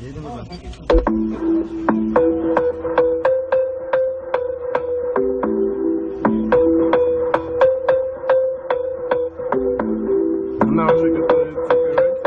Yedim ben. Now check out the ticket, right?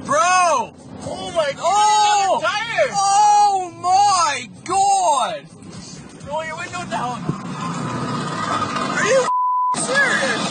Bro! Oh my god! Oh my god! Roll your window down! Are you serious?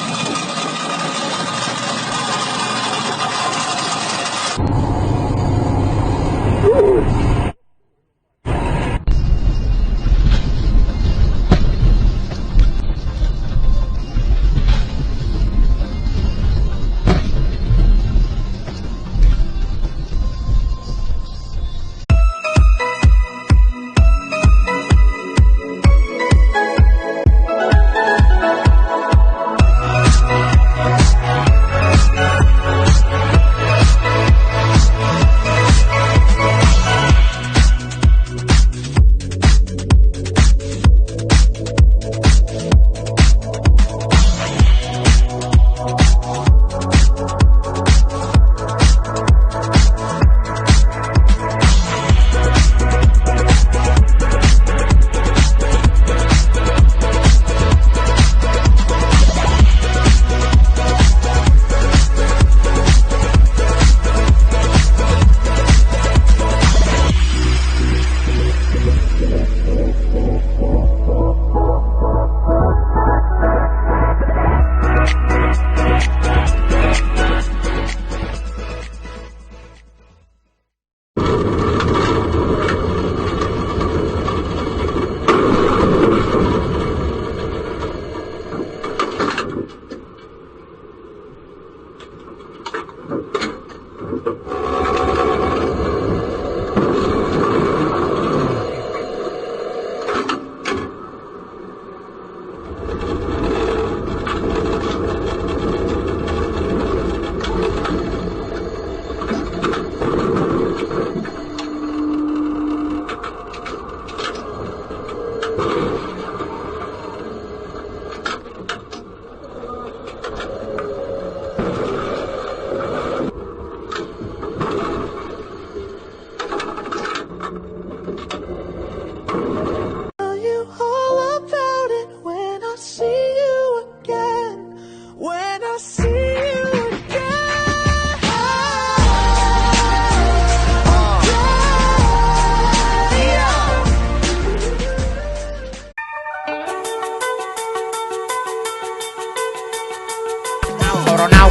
Coronao.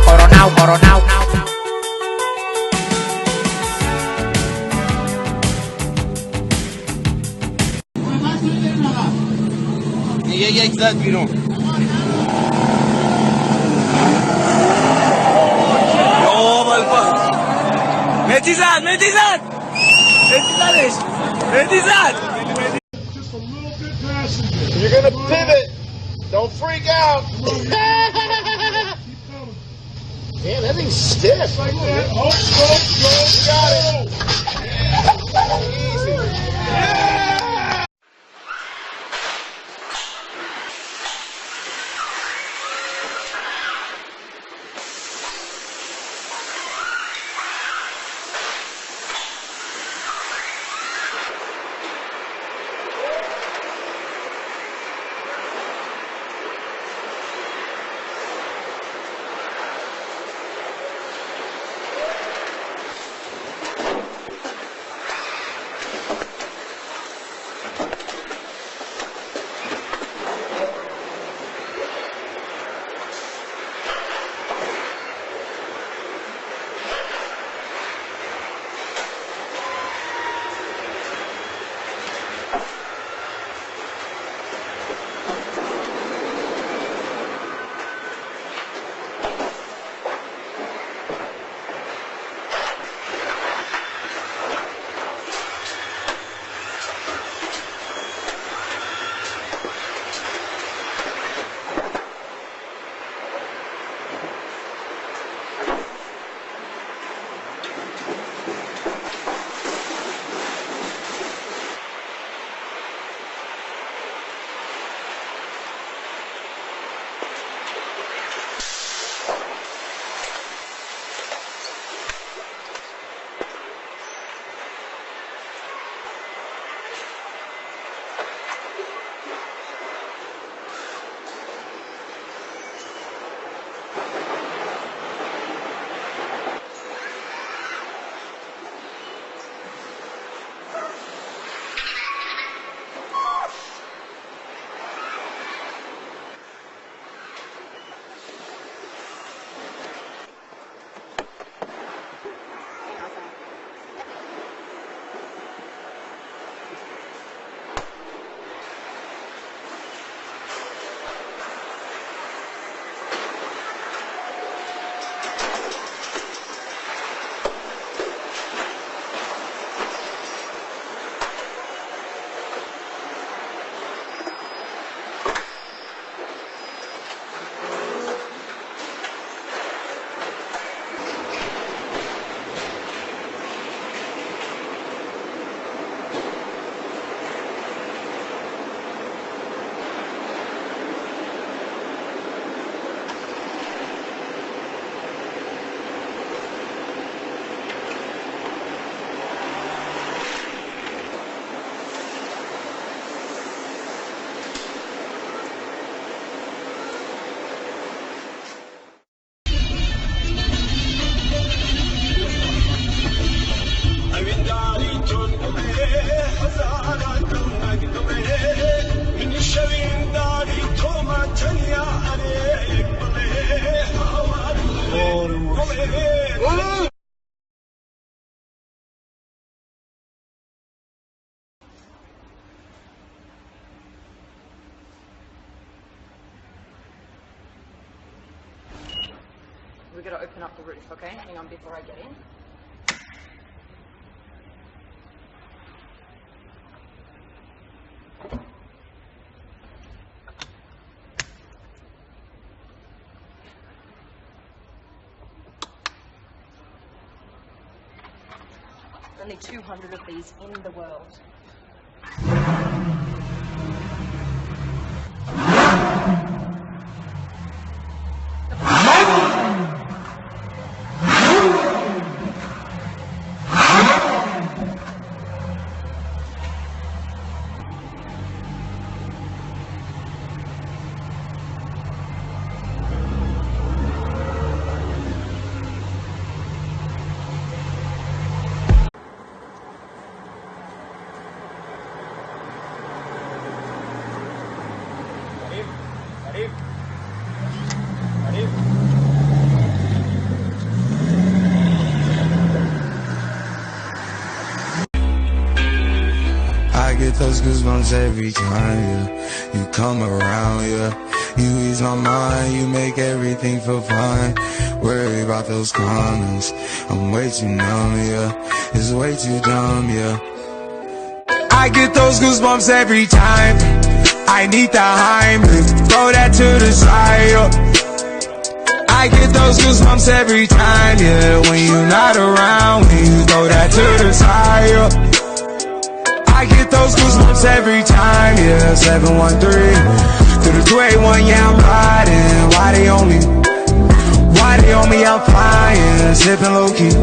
یک زد بیرون. مهدی زدش. You're gonna pivot. Don't freak out. Man, that thing's stiff. Like that. Oh, you got it. Easy. Yeah. We're gonna open up the roof, okay? Hang on before I get in. Only 200 of these in the world. I get those goosebumps every time, yeah. You come around, yeah. You ease my mind, you make everything feel fine. Worry about those comments, I'm way too numb, yeah. It's way too dumb, yeah. I get those goosebumps every time. I need the Heimlich, throw that to the side, yeah. I get those goosebumps every time, yeah. When you're not around, when you throw that to the side, yeah. I get those goosebumps every time, yeah. 713 through the 281, yeah, I'm riding. Why they on me? Why they on me? I'm flying, sipping low key.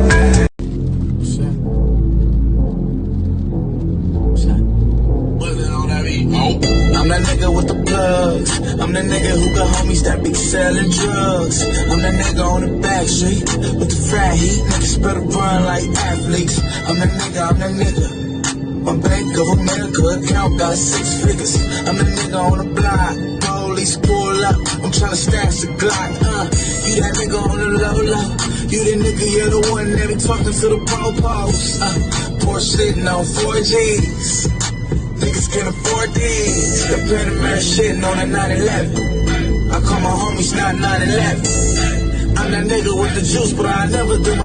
I'm that nigga with the plugs. I'm the nigga who got homies that be selling drugs. I'm that nigga on the back street with the frat heat. Niggas better run like athletes. I'm that nigga. My Bank of America account got 6 figures. I'm the nigga on the block. Police pull up. I'm tryna stash the Glock. You that nigga on the low. You the nigga, you're the one that be talking to the po-pos. Porsche sitting on 4Gs. Niggas can't afford these. The Panamera shitting on a 911. I call my homies not 911. I'm that nigga with the juice, but I never do.